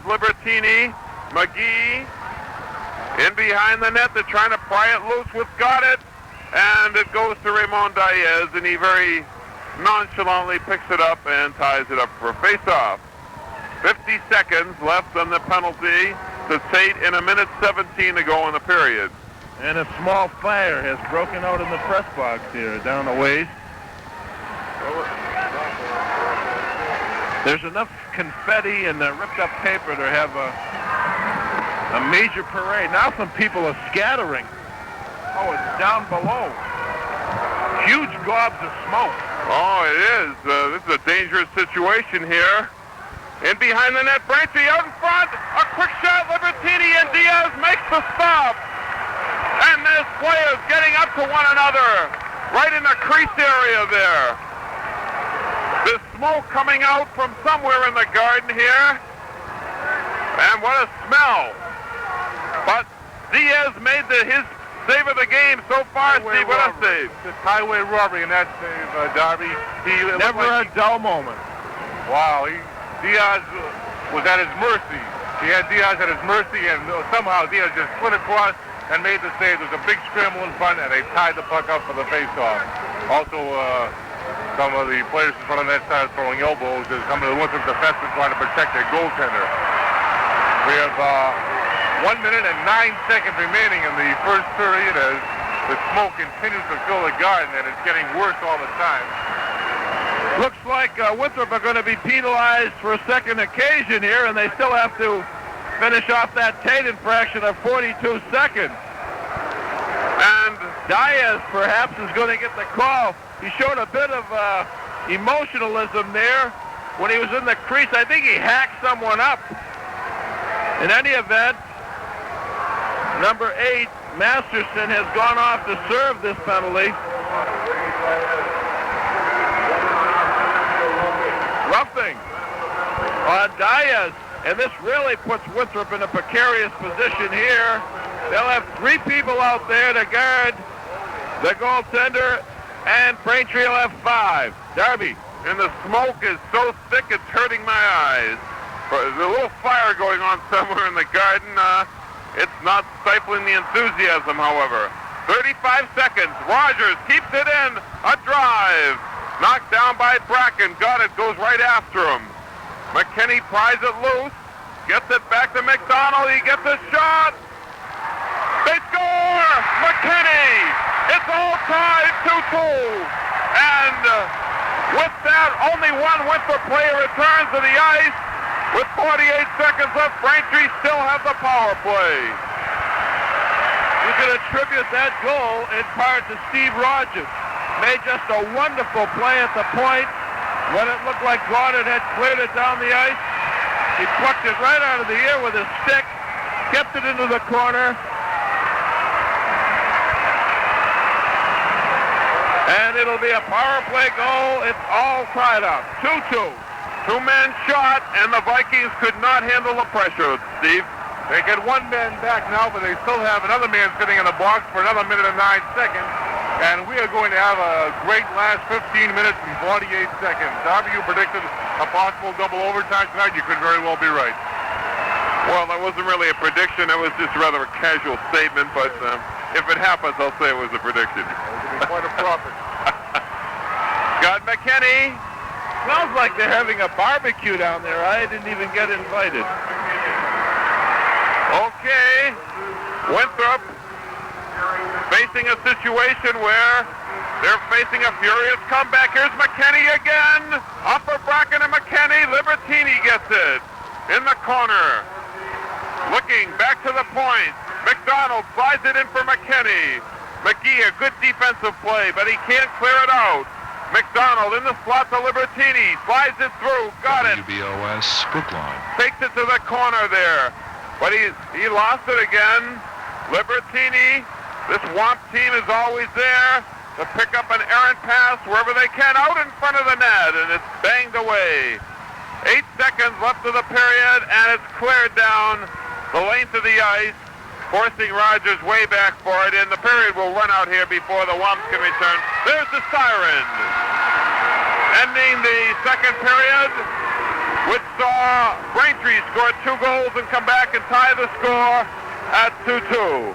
Libertini. McGee in behind the net. They're trying to pry it loose with got it. And it goes to Ramon Diaz, and he very nonchalantly picks it up and ties it up for a face-off. 50 seconds left on the penalty to Tate in 1:17 to go in the period. And a small fire has broken out in the press box here down a ways. There's enough confetti and ripped up paper to have a major parade. Now some people are scattering. Oh, it's down below. Huge gobs of smoke. Oh, it is. This is a dangerous situation here. In behind the net, Braintree out in front. A quick shot, Libertini, and Diaz makes the stop. And there's players getting up to one another right in the crease area there. There's smoke coming out from somewhere in the garden here. And what a smell. But Diaz made his save of the game so far. Steve, what a save. It's highway robbery in that save, Darby. He never a dull moment. Wow, Diaz was at his mercy. He had Diaz at his mercy, and somehow Diaz just slid across and made the save. There was a big scramble in front, and they tied the puck up for the face-off. Also, some of the players in front of that started throwing elbows as some of the Winthrop defensemen trying to protect their goaltender. We have 1 minute and 9 seconds remaining in the first period as the smoke continues to fill the garden, and it's getting worse all the time. Looks like Winthrop are going to be penalized for a second occasion here, and they still have to finish off that Tate infraction of 42 seconds. And Diaz perhaps is going to get the call. He showed a bit of emotionalism there when he was in the crease. I think he hacked someone up. In any event, number 8, Masterson, has gone off to serve this penalty. Roughing on Diaz, and this really puts Winthrop in a precarious position here. They'll have 3 people out there to guard the goaltender, and Braintree will have 5. Darby. And the smoke is so thick it's hurting my eyes. There's a little fire going on somewhere in the garden. It's not stifling the enthusiasm, however. 35 seconds. Rogers keeps it in. A drive. Knocked down by Bracken. Got it. Goes right after him. McKinney pries it loose. Gets it back to Macdonald. He gets a shot. They score! McKinney! It's all tied 2-2. And with that, only one Winthrop player returns to the ice. With 48 seconds left, Braintree still have the power play. You can attribute that goal in part to Steve Rogers. Made just a wonderful play at the point when it looked like Gordon had cleared it down the ice. He plucked it right out of the air with his stick, kept it into the corner, and it'll be a power play goal. It's all tied up. 2-2. Two-man shot, and the Vikings could not handle the pressure, Steve. They get one man back now, but they still have another man sitting in the box for another minute and 9 seconds. And we are going to have a great last 15 minutes and 48 seconds. Darby, you predicted a possible double overtime tonight. You could very well be right. Well, that wasn't really a prediction. It was just rather a casual statement, but if it happens, I'll say it was a prediction. It would be quite a profit. Scott McKinney. Sounds like they're having a barbecue down there. I didn't even get invited. Okay. Winthrop facing a situation where they're facing a furious comeback. Here's McKinney again. Upper Bracken and McKinney. Libertini gets it in the corner. Looking back to the point. Macdonald slides it in for McKinney. McGee, a good defensive play, but he can't clear it out. Macdonald in the slot to Libertini. Slides it through. Got it. WBOS Brookline. Takes it to the corner there. But he lost it again. Libertini. This Womp team is always there to pick up an errant pass wherever they can out in front of the net. And it's banged away. 8 seconds left of the period. And it's cleared down the length of the ice, forcing Rogers way back for it, and the period will run out here before the Womps can return. There's the siren. Ending the second period. which saw Braintree score 2 goals and come back and tie the score at 2-2.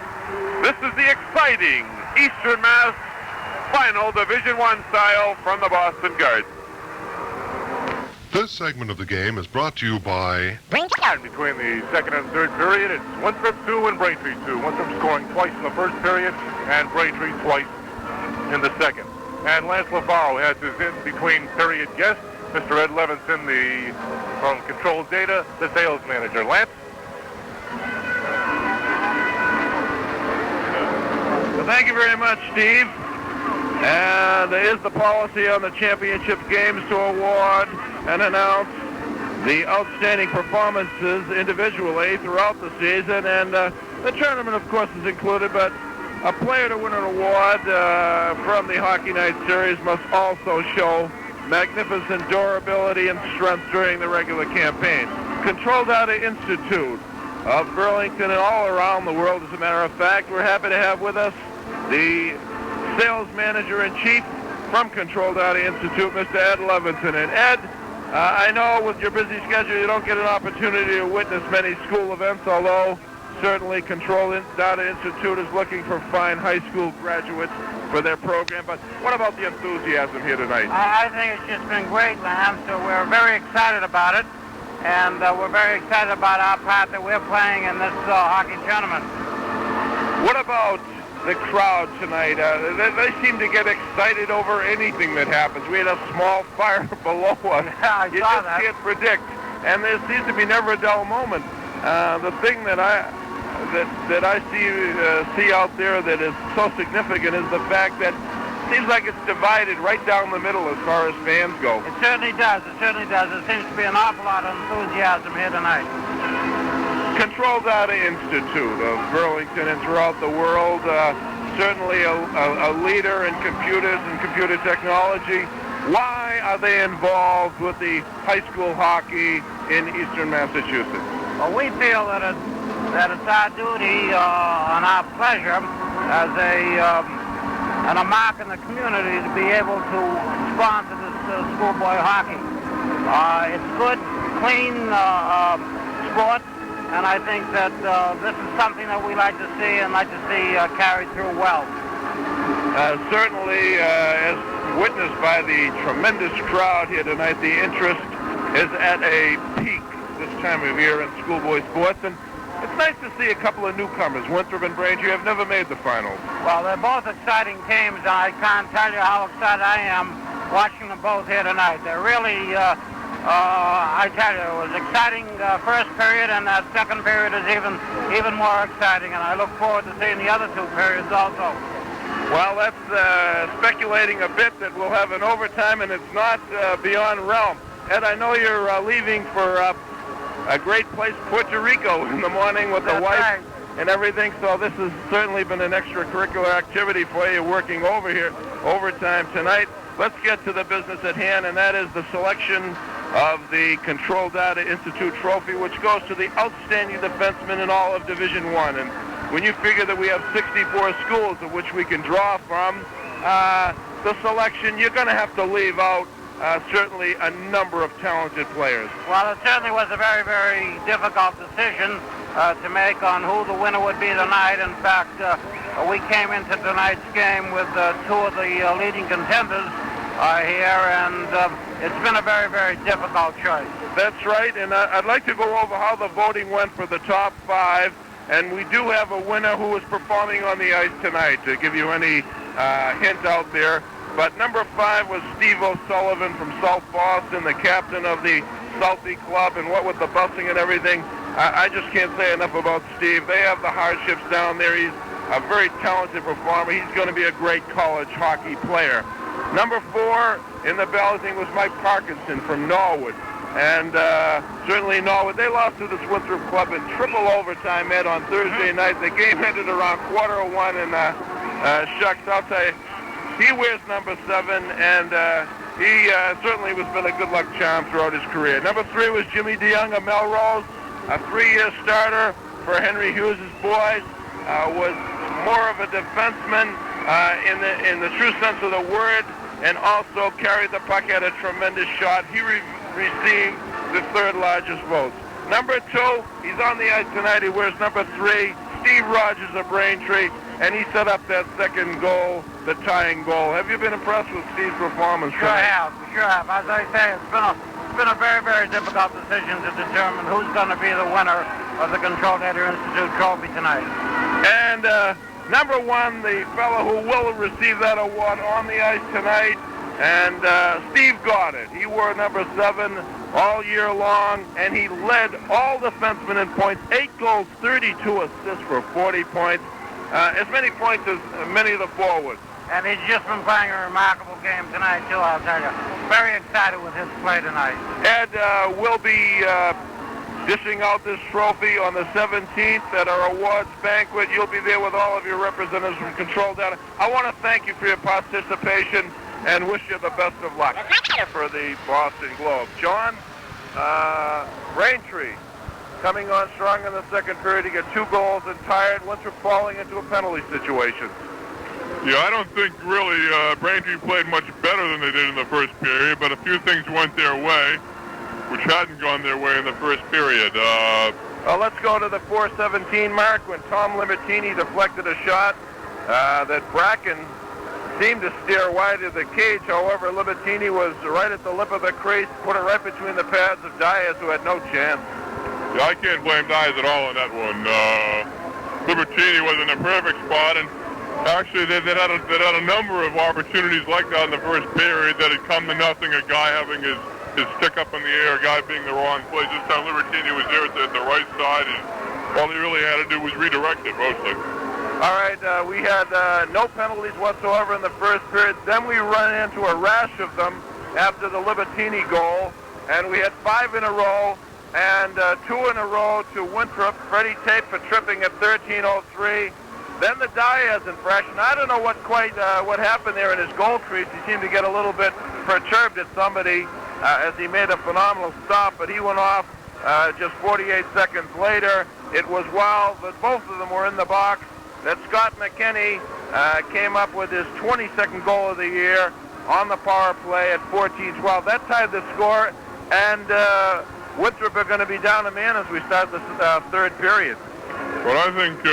This is the exciting Eastern Mass final Division I style from the Boston Garden. This segment of the game is brought to you by Between the second and third period, it's Winthrop 2 and Braintree 2. Winthrop scoring twice in the first period and Braintree twice in the second. And Lance LaFaro has his in-between period guest, Mr. Ed Levinson, from Control Data, the sales manager. Lance? Well, thank you very much, Steve. And it is the policy on the championship games to award and announce the outstanding performances individually throughout the season. And the tournament, of course, is included, but a player to win an award from the Hockey Night Series must also show magnificent durability and strength during the regular campaign. Control Data Institute of Burlington and all around the world, as a matter of fact, we're happy to have with us the sales manager-in-chief from Control Data Institute, Mr. Ed Levinson. And Ed, I know with your busy schedule you don't get an opportunity to witness many school events, although certainly Control Data Institute is looking for fine high school graduates for their program. But what about the enthusiasm here tonight? I think it's just been great, Lance. So we're very excited about it, and we're very excited about our part that we're playing in this hockey tournament. What about the crowd tonight? They seem to get excited over anything that happens. We had a small fire below us. Yeah, you just can't predict, and there seems to be never a dull moment. The thing that I see out there that is so significant is the fact that it seems like it's divided right down the middle as far as fans go. It certainly does. It certainly does. There seems to be an awful lot of enthusiasm here tonight. Control Data Institute of Burlington and throughout the world, certainly a leader in computers and computer technology. Why are they involved with the high school hockey in Eastern Massachusetts? Well, we feel that it's our duty and our pleasure as a mark in the community to be able to sponsor this schoolboy hockey. It's good, clean sport. And I think that this is something that we like to see and like to see carried through well. Certainly, as witnessed by the tremendous crowd here tonight, the interest is at a peak this time of year in schoolboy sports. And it's nice to see a couple of newcomers. Winthrop and Braintree have never made the finals. Well, they're both exciting teams, and I can't tell you how excited I am watching them both here tonight. They're really... I tell you, it was exciting first period, and that second period is even more exciting, and I look forward to seeing the other two periods also. Well, that's speculating a bit that we'll have an overtime, and it's not beyond realm. Ed, I know you're leaving for a great place, Puerto Rico, in the morning with the wife right. and everything, so this has certainly been an extracurricular activity for you working over here, overtime tonight. Let's get to the business at hand, and that is the selection of the Control Data Institute trophy, which goes to the outstanding defenseman in all of Division I. And when you figure that we have 64 schools of which we can draw from, the selection, you're going to have to leave out certainly a number of talented players. Well, it certainly was a very, very difficult decision to make on who the winner would be tonight. In fact, we came into tonight's game with two of the leading contenders here, and it's been a very, very difficult choice. That's right, and I'd like to go over how the voting went for the top 5, and we do have a winner who is performing on the ice tonight, to give you any hint out there. But number 5 was Steve O'Sullivan from South Boston, the captain of the Southie Club, and what with the busing and everything, I just can't say enough about Steve. They have the hardships down there. He's a very talented performer. He's going to be a great college hockey player. Number 4 in the balloting was Mike Parkinson from Norwood. And certainly Norwood, they lost to this Winthrop club in triple overtime, Ed, on Thursday night. The game ended around 1:15, and shucks, I'll tell you, he wears number 7, and he certainly has been a good luck charm throughout his career. Number 3 was Jimmy Deyoung of Melrose, a 3-year starter for Henry Hughes' boys, was more of a defenseman in the true sense of the word, and also carried the puck at a tremendous shot. He received the third largest votes. Number 2, he's on the ice tonight. He wears number 3, Steve Rogers of Braintree, and he set up that second goal, the tying goal. Have you been impressed with Steve's performance Sure tonight? have. As I say, it's been a very, very difficult decision to determine who's going to be the winner of the Control Data Institute trophy tonight. And number 1, the fellow who will receive that award on the ice tonight, and Steve got it. He wore number 7 all year long, and he led all defensemen in points, 8 goals, 32 assists for 40 points, as many points as many of the forwards. And he's just been playing a remarkable game tonight, too, I'll tell you. Very excited with his play tonight. Ed will be dishing out this trophy on the 17th at our awards banquet. You'll be there with all of your representatives from Control Data. I want to thank you for your participation and wish you the best of luck for the Boston Globe. John, Braintree coming on strong in the second period. He got 2 goals and tired. Winthrop falling into a penalty situation. Yeah, I don't think really Braintree played much better than they did in the first period, but a few things went their way, which hadn't gone their way in the first period. Let's go to the 4:17 mark when Tom Mckinney deflected a shot that Bracken seemed to steer wide of the cage. However, Mckinney was right at the lip of the crease, put it right between the pads of Diaz, who had no chance. Yeah, I can't blame Diaz at all on that one. Mckinney was in a perfect spot, and actually they had a number of opportunities like that in the first period that had come to nothing. A guy having his stick up in the air, a guy being the wrong place. This time Mckinney was there at the right side, and all he really had to do was redirect it mostly. All right, we had no penalties whatsoever in the first period. Then we run into a rash of them after the Libertini goal, and we had 5 in a row, and 2 in a row to Winthrop. Freddie Tate for tripping at 13:03. Then the Diaz infraction. I don't know what happened there in his goal crease. He seemed to get a little bit perturbed at somebody as he made a phenomenal stop, but he went off just 48 seconds later. It was while both of them were in the box that Scott Mckinney came up with his 22nd goal of the year on the power play at 14-12. That tied the score, and Winthrop are going to be down a man as we start the third period. Well, I think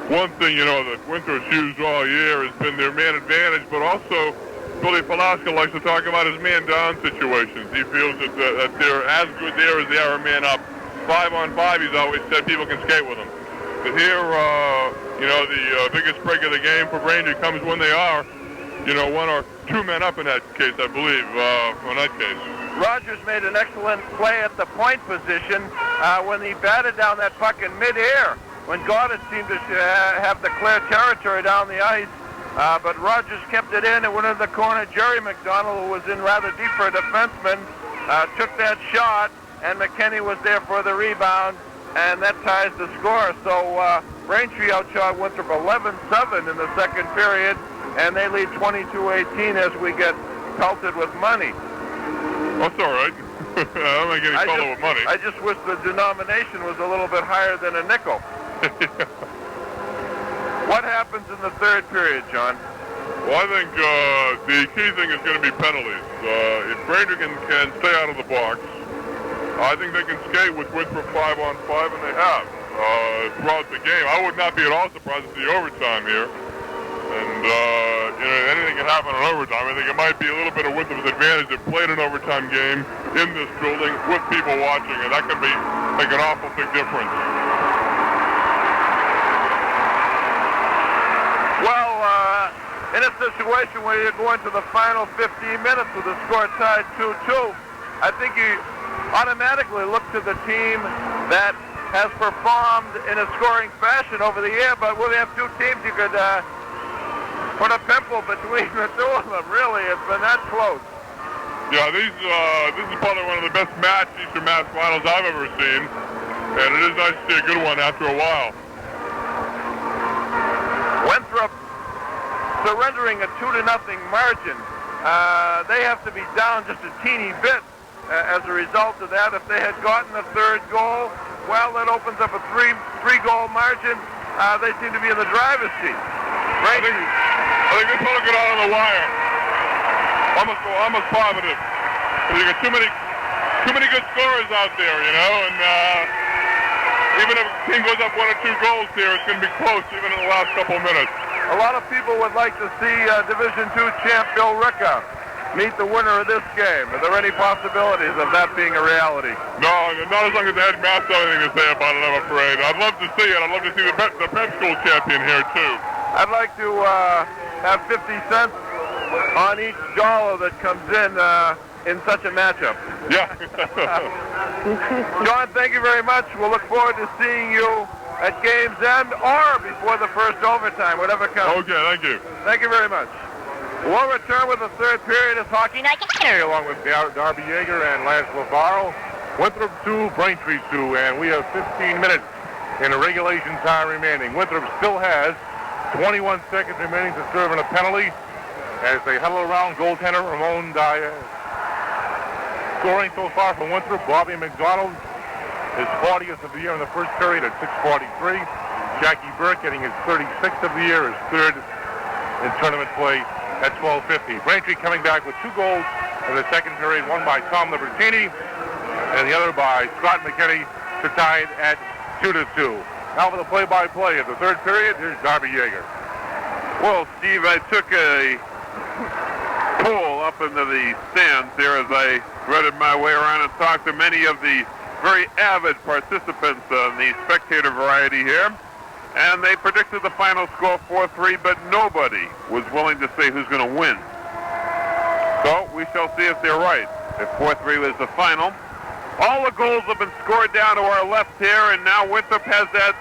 one thing, that Winthrop's used all year has been their man advantage, but also Billy Palaska likes to talk about his man-down situations. He feels that they're as good there as they are a man up. 5-on-5, he's always said people can skate with him. But here, the biggest break of the game for Braintree comes when they are, 1 or 2 men up in that case, I believe, in that case. Rogers made an excellent play at the point position when he batted down that puck in midair, when Goddard seemed to have the clear territory down the ice. But Rogers kept it in and went in the corner. Jerry Macdonald, who was in rather deep for a defenseman, took that shot, and Mckinney was there for the rebound, and that ties the score. So Braintree outshot Winthrop 11-7 in the second period, and they lead 22-18 as we get pelted with money. That's all right. I don't think any fellow with money. I just wish the denomination was a little bit higher than a nickel. What happens in the third period, John? Well, I think the key thing is going to be penalties. If Braintree can stay out of the box, I think they can skate with Winthrop 5-on-5, and they have throughout the game. I would not be at all surprised to see overtime here. And, anything can happen in overtime. I think it might be a little bit of Winthrop's advantage. They've played an overtime game in this building with people watching, and that can make an awful big difference. Well, in a situation where you're going to the final 15 minutes with the score tied 2-2, I think you automatically look to the team that has performed in a scoring fashion over the year. But when we have 2 teams, you could put a pimple between the 2 of them. Really, it's been that close. Yeah, this is probably one of the best Eastern Mass finals I've ever seen, and it is nice to see a good one after a while. Winthrop surrendering a 2-0 margin. They have to be down just a teeny bit as a result of that. If they had gotten a third goal, well, that opens up a three-goal margin. They seem to be in the driver's seat. Right? I think this one will get out on the wire. Almost positive. If you get too many too many good scorers out there, you know, and even if a team goes up 1 or 2 goals here, it's going to be close even in the last couple of minutes. A lot of people would like to see Division II champ Bill Ricca meet the winner of this game. Are there any possibilities of that being a reality? No, not as long as the headmaster has anything to say about it, I'm afraid. I'd love to see it. I'd love to see the prep school champion here, too. I'd like to have 50 cents on each dollar that comes in such a matchup. Yeah. John, thank you very much. We'll look forward to seeing you at game's end or before the first overtime, whatever comes. Okay, thank you. Thank you very much. We'll return with the third period of Hockey Night. Along with Darby Yeager and Lance Lavaro, Winthrop 2, Braintree 2, and we have 15 minutes in the regulation time remaining. Winthrop still has 21 seconds remaining to serve in a penalty as they huddle around goaltender Ramon Diaz. Scoring so far from Winthrop, Robbie Mcdonald, his 40th of the year in the first period at 6:43. Jackie Burke getting his 36th of the year, his third in tournament play at 12:50. Braintree coming back with 2 goals in the second period, one by Tom Libertini and the other by Scott McKinney to tie it at 2-2. Now for the play-by-play of the third period, here's Darby Yeager. Well, Steve, I took a poll up into the stands there as I threaded my way around and talked to many of the very avid participants on the spectator variety here. And they predicted the final score 4-3, but nobody was willing to say who's going to win. So we shall see if they're right. If 4-3 was the final. All the goals have been scored down to our left here, and now Winthrop has that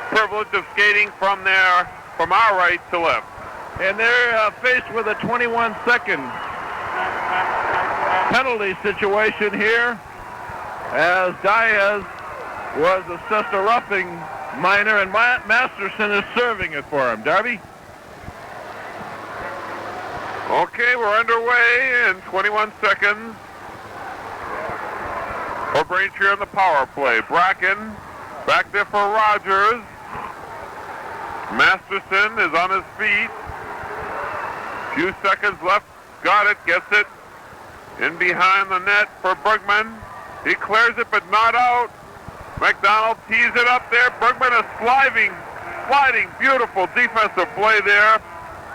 privilege of skating from our right to left. And they're faced with a 21-second penalty situation here as Diaz was assessed a roughing minor, and Masterson is serving it for him. Darby? Okay, we're underway in 21 seconds for Braintree on the power play. Bracken back there for Rogers. Masterson is on his feet. Few seconds left. Got it, gets it. In behind the net for Bergman. He clears it, but not out. Macdonald tees it up there. Bergman is sliding. Beautiful defensive play there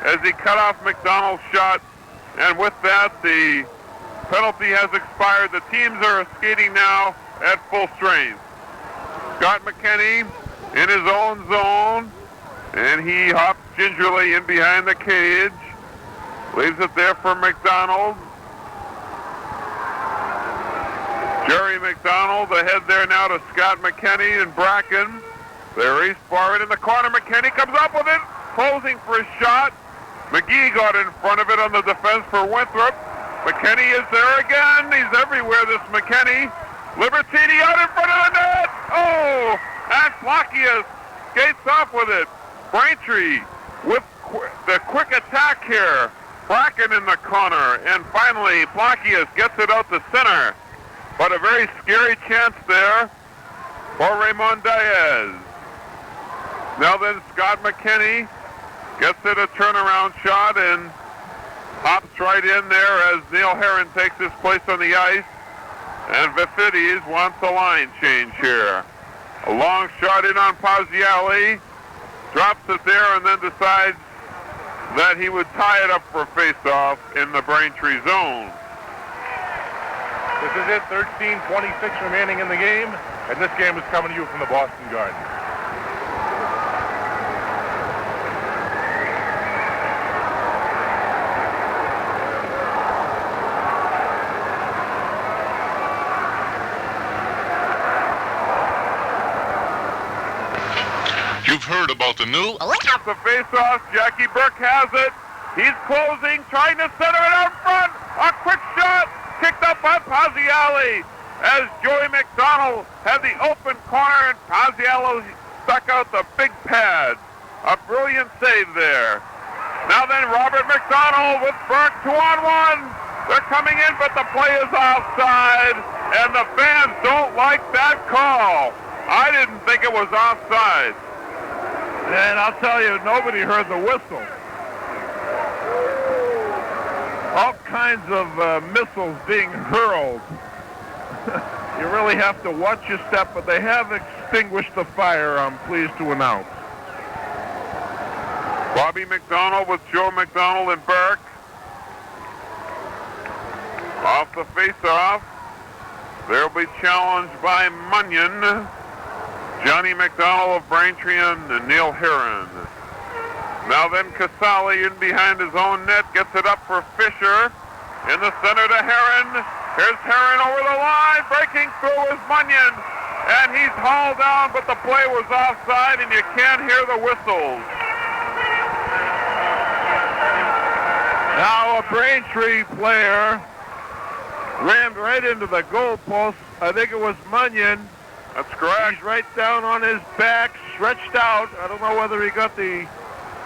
as he cut off Macdonald's shot. And with that, the penalty has expired. The teams are skating now at full strength. Scott McKinney in his own zone, and he hops gingerly in behind the cage. Leaves it there for Macdonald. Jerry Macdonald ahead there now to Scott McKinney and Bracken. They race for it in the corner. McKinney comes up with it, closing for his shot. McGee got in front of it on the defense for Winthrop. McKinney is there again. He's everywhere, this McKinney. Libertini out in front of the net. Oh, and Flakius skates off with it. Braintree with the quick attack here. Bracken in the corner, and finally Flakius gets it out to center. But a very scary chance there for Ramon Diaz. Now then, Scott McKinney gets it a turnaround shot and hops right in there as Neil Herron takes his place on the ice. And Vifides wants a line change here. A long shot in on Paziali. Drops it there and then decides that he would tie it up for a face-off in the Braintree zone. This is it, 13:26 remaining in the game, and this game is coming to you from the Boston Garden. You've heard about the new... Off the face-off, Jackie Burke has it. He's closing, trying to center it out front. A quick shot, kicked up by Paziali as Joey Macdonald had the open corner and Paziali stuck out the big pad. A brilliant save there. Now then, Robert McDonald with Burke 2-on-1. They're coming in, but the play is offside, and the fans don't like that call. I didn't think it was offside. And I'll tell you, nobody heard the whistle. All kinds of missiles being hurled You really have to watch your step, but they have extinguished the fire, I'm pleased to announce. Robbie Mcdonald with Joe McDonald and Burke. Off the face-off. They'll be challenged by Munyon, Johnny McDonald of Braintree, and Neil Heron. Now then Casale in behind his own net, gets it up for Fisher. In the center to Heron. Here's Heron over the line, breaking through is Munyon. And he's hauled down, but the play was offside, and you can't hear the whistles. Now a Braintree player rammed right into the goalpost. I think it was Munyon. That's correct. He's right down on his back, stretched out. I don't know whether he got the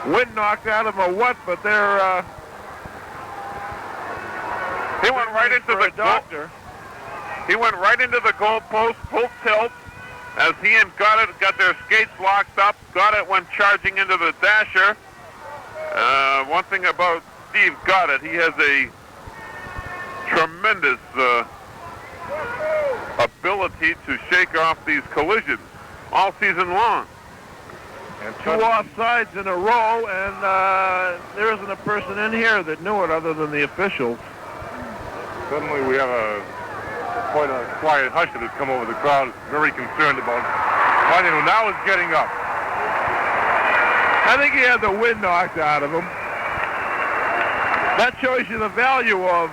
wind knocked out of him or what, but they're... he went right into the doctor. He went right into the goalpost, full tilt, as he and got their skates locked up. Got it when charging into the dasher. One thing about Steve Goddard, he has a tremendous ability to shake off these collisions all season long. And 2 offsides in a row, and there isn't a person in here that knew it other than the officials. Suddenly we have quite a quiet hush that has come over the crowd, very concerned about Munyon, who now is getting up. I think he had the wind knocked out of him. That shows you the value of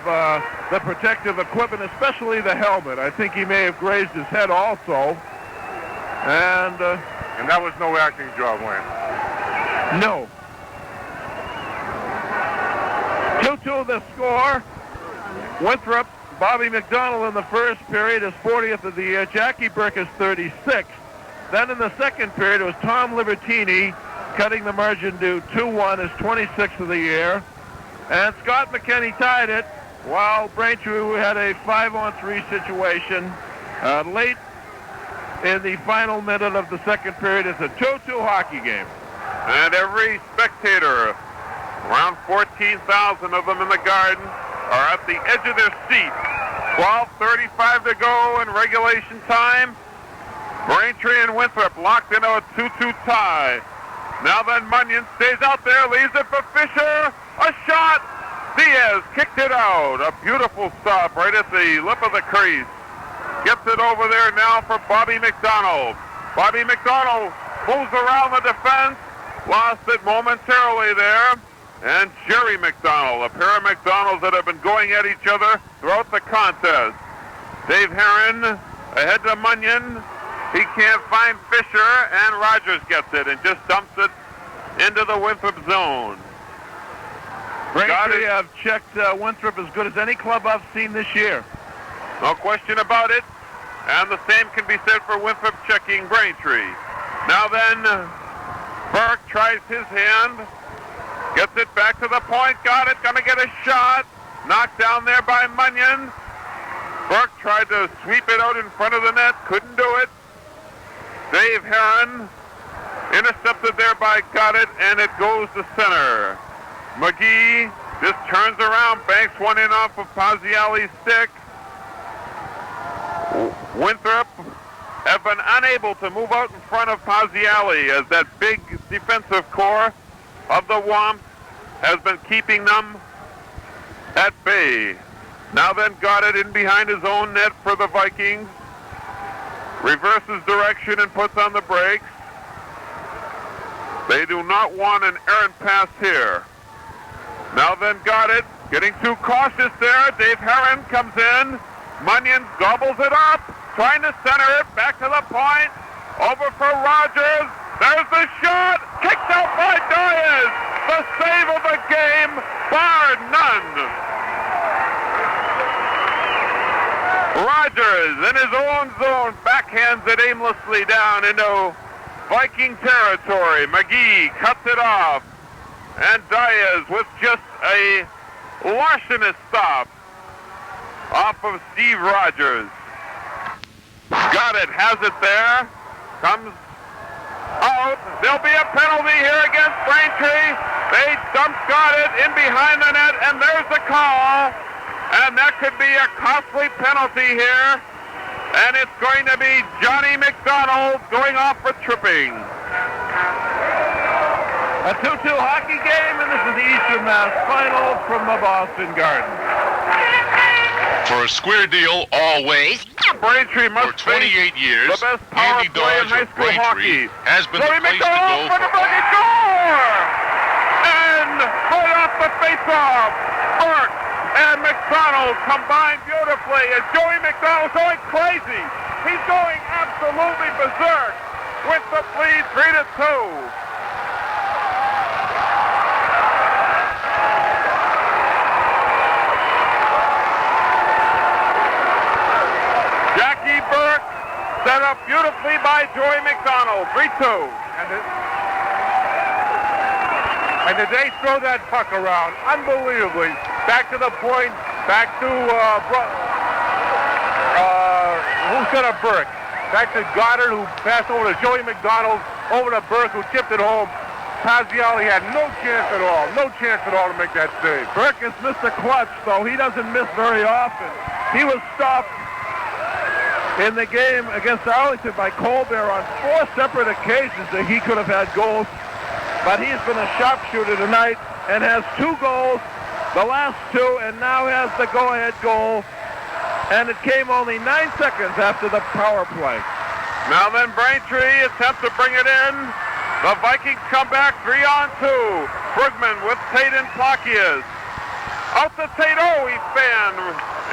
the protective equipment, especially the helmet. I think he may have grazed his head also. And that was no acting job, Wayne. No. 2-2 the score. Winthrop, Bobby Mcdonald in the first period is 40th of the year. Jackie Burke is 36th. Then in the second period, it was Tom Libertini cutting the margin to 2-1, is 26th of the year. And Scott McKinney tied it, while Braintree had a 5-on-3 situation. Late in the final minute of the second period, it's a 2-2 hockey game. And every spectator, around 14,000 of them in the Garden, are at the edge of their seat. 12:35 to go in regulation time. Braintree and Winthrop locked into a 2-2 tie. Now then Munyon stays out there, leaves it for Fisher. A shot. Diaz kicked it out. A beautiful stop right at the lip of the crease. Gets it over there now for Bobby Mcdonald. Bobby Mcdonald moves around the defense. Lost it momentarily there. And Jerry McDonald, a pair of McDonalds that have been going at each other throughout the contest. Dave Heron ahead to Munyon. He can't find Fisher, and Rogers gets it and just dumps it into the Winthrop zone. Braintree have checked Winthrop as good as any club I've seen this year. No question about it. And the same can be said for Winthrop checking Braintree. Now then, Burke tries his hand. Gets it back to the point. Got it. Gonna get a shot. Knocked down there by Munyon. Burke tried to sweep it out in front of the net. Couldn't do it. Dave Heron intercepted there by Goddard, and it goes to center. McGee just turns around, banks one in off of Paziali's stick. Winthrop have been unable to move out in front of Paziali, as that big defensive core of the Womps has been keeping them at bay. Now then Goddard in behind his own net for the Vikings. Reverses direction and puts on the brakes. They do not want an errant pass here. Now then Goddard getting too cautious there. Dave Heron comes in. Munyon gobbles it up, trying to center it back to the point. Over for Rogers. There's the shot. Kicked out by Diaz. The save of the game, bar none. Rogers in his own zone backhands it aimlessly down into Viking territory. McGee cuts it off. And Diaz with just a larcenous stop off of Steve Rogers. Got it, has it there. Comes out. There'll be a penalty here against Braintree. They dump Goddard in behind the net, and there's the call. And that could be a costly penalty here And it's going to be Johnny Macdonald going off for tripping. A 2-2 hockey game, and this is the Eastern Mass Finals from the Boston Garden. For a square deal, always. Braintree must For 28 years, the best power Andy play in Dodge high of school Braintree hockey. has been Robbie the place to Mcdonald go for the for. bucket score! And right off the face-off, Burke and McDonald combined beautifully, and Joey McDonald's going crazy. He's going absolutely berserk with the lead 3-2. Jackie Burke set up beautifully by Joey McDonald, 3-2. And did they throw that puck around unbelievably? Back to the point, back to who set up Burke? Back to Goddard, who passed over to Joey McDonald, over to Burke, who tipped it home. Paziali had no chance at all to make that save. Burke is Mr. Clutch, though. He doesn't miss very often. He was stopped in the game against Arlington by Colbert on 4 separate occasions that he could have had goals. But he's been a sharpshooter tonight and has 2 goals, the last 2, and now has the go-ahead goal. And it came only 9 seconds after the power play. Now then, Braintree attempts to bring it in. The Vikings come back 3-on-2. Brugman with Tate and Plakias. Out to Tate, he fanned,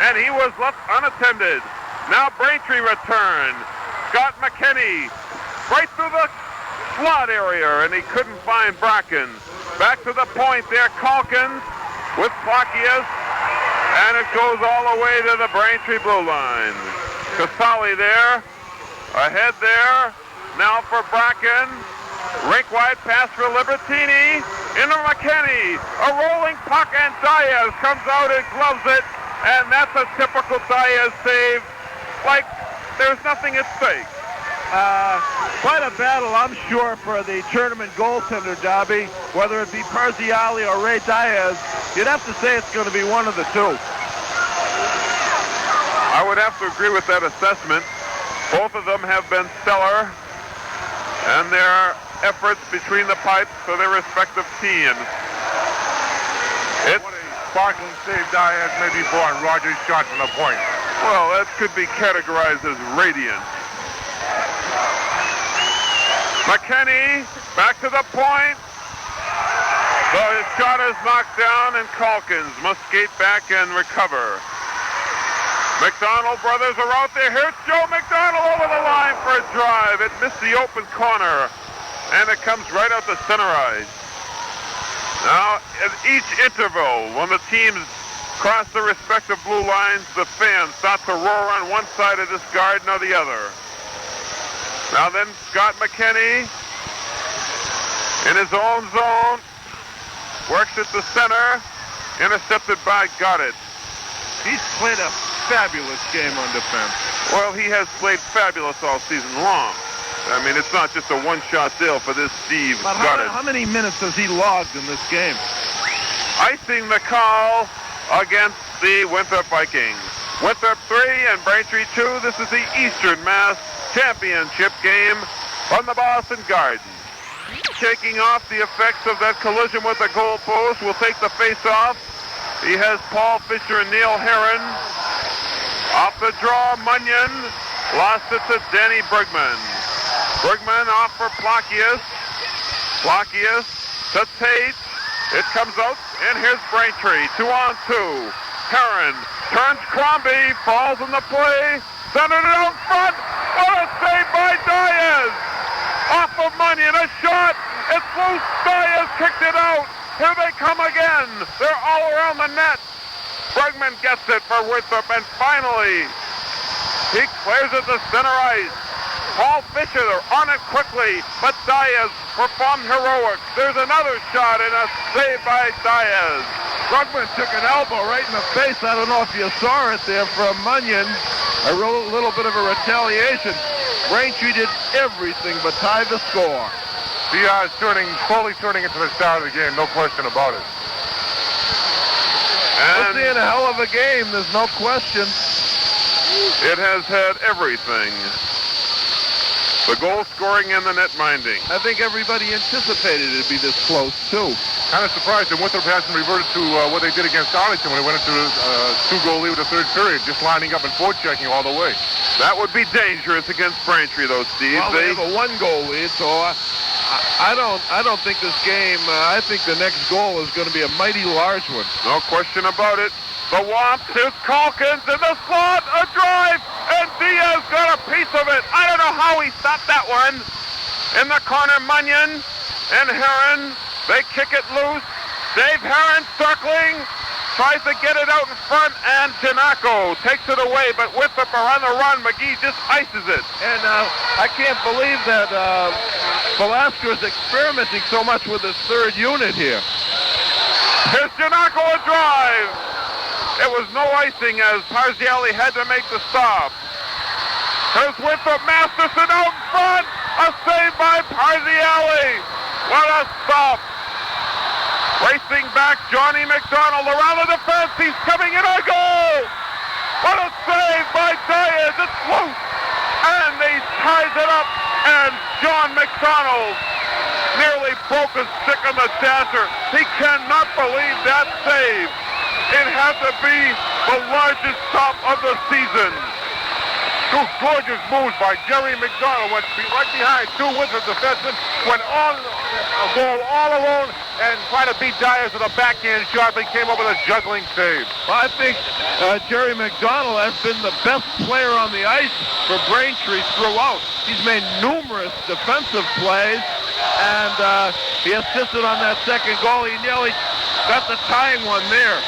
and he was left unattended. Now Braintree returned. Scott Mckinney right through the slot area, and he couldn't find Bracken. Back to the point there, Calkins with Plakias, and it goes all the way to the Braintree blue line. Casali there, ahead there, now for Bracken. Rink-wide pass for Libertini, into McKinney, a rolling puck, and Diaz comes out and gloves it, and that's a typical Diaz save, like there's nothing at stake. Quite a battle, I'm sure, for the tournament goaltender, Dobby. Whether it be Parziali or Ray Diaz, you'd have to say it's going to be one of the 2. I would have to agree with that assessment. Both of them have been stellar, and their efforts between the pipes for their respective teams. What a sparkling save Diaz made before on Rogers' shot from the point. Well, that could be categorized as radiant. McKinney back to the point. The shot is knocked down, and Calkins must skate back and recover. McDonald brothers are out there. Here's Joe McDonald over the line for a drive. It missed the open corner, and it comes right out the center ice. Now, at each interval, when the teams cross the respective blue lines, the fans start to roar on one side of this garden or the other. Now then, Scott McKinney in his own zone, works at the center, intercepted by Goddard. He's played a fabulous game on defense. Well, he has played fabulous all season long. I mean, it's not just a one-shot deal for this Steve But Goddard. how many minutes has he logged in this game? Icing the call against the Winthrop Vikings. Winthrop 3 and Braintree 2. This is the Eastern Mass Championship game from the Boston Garden. Shaking off the effects of that collision with the goalpost, will take the face-off. He has Paul Fisher and Neil Herron. Off the draw, Munyon lost it to Danny Brugman. Brugman off for Plakias. Plakias to Tate. It comes out, and here's Braintree. 2-on-2. Herron turns Crombie, falls in the play, centered it out front. What a save by Diaz! Off of Munyon, a shot. It's loose. Diaz kicked it out. Here they come again. They're all around the net. Brugman gets it for Winthrop, and finally, he clears it to center ice. Paul Fisher on it quickly, but Diaz performed heroics. There's another shot and a save by Diaz. Brugman took an elbow right in the face. I don't know if you saw it there from Munyon. A little bit of a retaliation. Braintree did everything but tie the score. Diaz slowly turning into the star of the game, no question about it. We're seeing a hell of a game, there's no question. It has had everything. The goal scoring and the net minding. I think everybody anticipated it'd be this close, too. Kind of surprised that Winthrop hasn't reverted to what they did against Arlington when they went into a 2-goal lead with the third period, just lining up and forechecking all the way. That would be dangerous against Braintree, though, Steve. Well, they have a 1-goal lead, so I don't think this game, I think the next goal is going to be a mighty large one. No question about it. The Womps, here's Calkins in the slot, a drive, and Diaz got a piece of it. I don't know how he stopped that one. In the corner, Munyon and Heron, they kick it loose. Dave Heron circling, tries to get it out in front, and Tanako takes it away, but Winthrop are on the run. McGee just ices it. And I can't believe that Velasco is experimenting so much with his third unit here. Here's Tanako a drive. It was no icing as Parziale had to make the stop. Here's Winthrop, Masterson out in front. A save by Parziale. What a stop. Racing back, Johnny Mcdonald around the defense. He's coming in a goal. What a save by Diaz. It's loose. And he ties it up. And John Macdonald nearly broke his stick on the dasher. He cannot believe that save. It had to be the largest stop of the season. Two gorgeous moves by Jerry Macdonald. Went right behind two Winthrop defensemen. Went on a goal all alone and tried to beat Diaz with a backhand shot, but came up with a juggling save. Well, I think Jerry Macdonald has been the best player on the ice for Braintree throughout. He's made numerous defensive plays, and he assisted on that second goal. He nearly got the tying one there.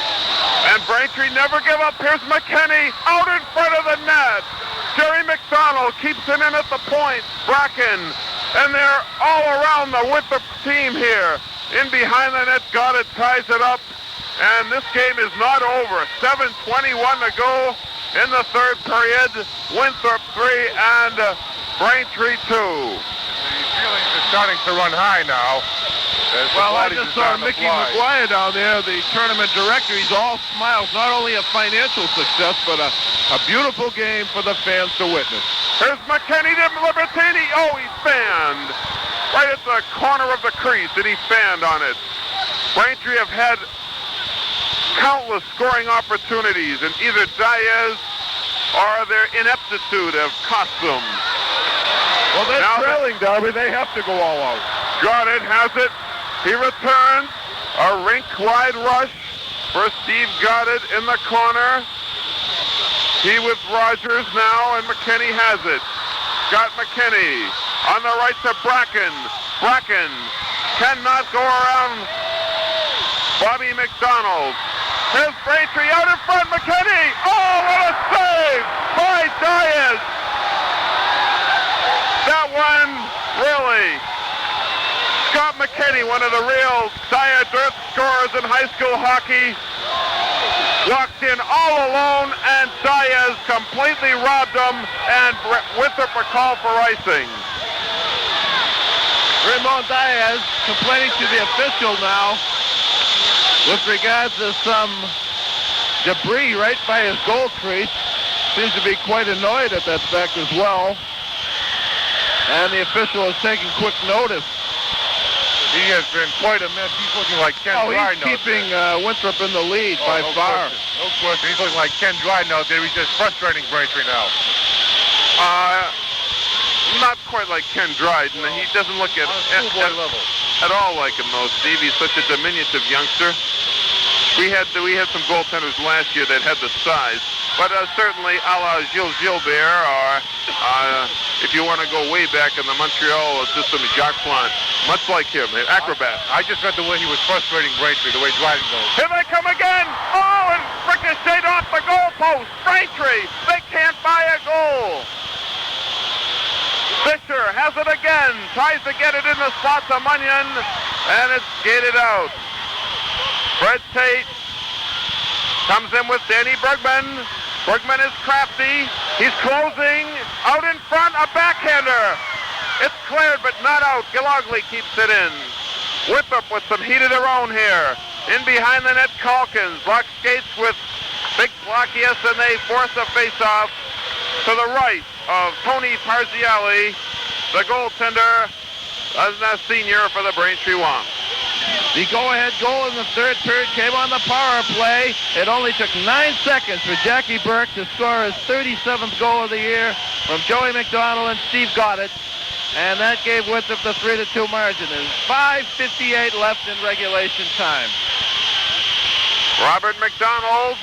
And Braintree never give up. Here's Mckinney out in front of the net. Jerry Macdonald keeps him in at the point. Bracken. And they're all around the Winthrop team here. In behind the net, got it, ties it up. And this game is not over. 7:21 to go in the third period. Winthrop 3 and Braintree 2. The feelings are starting to run high now. Well, I just saw Mickey McGuire down there, the tournament director. He's all smiles. Not only a financial success, but a beautiful game for the fans to witness. Here's McKinney to Libertini. Oh, he fanned right at the corner of the crease, and he fanned on it. Braintree have had countless scoring opportunities, and either Diaz or their ineptitude have cost them. Well, they're trailing, Darby. They have to go all out. Got it, has it. He returns. A rink-wide rush for Steve Goddard in the corner. He with Rogers now, and McKinney has it. Got McKinney on the right to Bracken. Bracken cannot go around Robbie Mcdonald. Here's Braintree out in front, McKinney. Oh, what a save by Diaz. That one really... Scott McKinney, one of the real dire dirt scorers in high school hockey, walked in all alone, and Diaz completely robbed him, and Winthrop were called for icing. Raymond Diaz complaining to the official now with regards to some debris right by his goal crease. Seems to be quite annoyed at that fact as well. And the official is taking quick notice. He has been quite a mess. He's looking like Ken Dryden. He's keeping Winthrop in the lead by no far. Question. No question. He's looking like Ken Dryden out there. He's just frustrating Braintree now. Not quite like Ken Dryden. He doesn't look at all like him, though, Steve. He's such a diminutive youngster. We had some goaltenders last year that had the size. But certainly a la Gilles Gilbert, or if you want to go way back in the Montreal system, Jacques Plante, much like him, an acrobat. I just read the way he was frustrating Braintree, the way Dryden goes. Here they come again! Oh, and ricocheted off the goalpost! Braintree, they can't buy a goal! Fisher has it again, tries to get it in the slot to Munyon, and it's skated out. Fred Tate comes in with Danny Bergman. Bergman is crafty. He's closing. Out in front, a backhander. It's cleared, but not out. Gilogly keeps it in. Winthrop with some heat of their own here. In behind the net, Calkins. Block skates with Big Blockius, and they force a face-off. to the right of Tony Parziale, the goaltender, a senior for the Braintree Womps. The go-ahead goal in the third period came on the power play. It only took 9 seconds for Jackie Burke to score his 37th goal of the year from Joey Macdonald and Steve Goddard. And that gave Winthrop the 3-2 margin. There's 5:58 left in regulation time. Robert Macdonald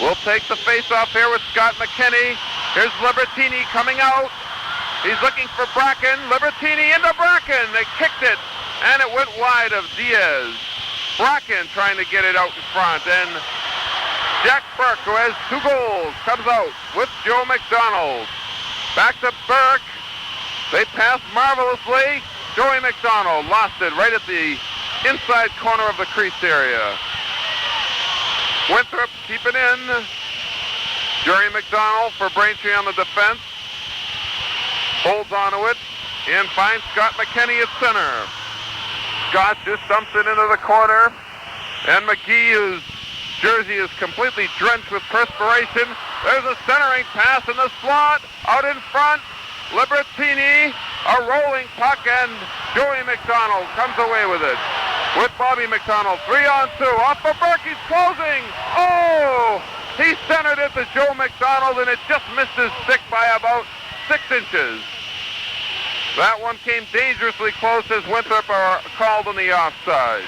will take the face-off here with Scott Mckinney. Here's Libertini coming out. He's looking for Bracken. Libertini into Bracken. They kicked it, and it went wide of Diaz. Bracken trying to get it out in front, and Jack Burke, who has 2 goals, comes out with Joe Macdonald. Back to Burke. They passed marvelously. Joey Macdonald lost it right at the inside corner of the crease area. Winthrop keep it in. Jerry Macdonald for Braintree on the defense. Holds onto it and finds Scott Mckinney at center. Scott just dumps it into the corner. And McGee, whose jersey is completely drenched with perspiration. There's a centering pass in the slot. Out in front, Libertini, a rolling puck, and Joey Macdonald comes away with it. With Robbie Mcdonald, 3-on-2, off for Burke, he's closing. Oh! He centered it to Joe Macdonald, and it just missed his stick by about 6 inches. That one came dangerously close as Winthrop are called on the offside.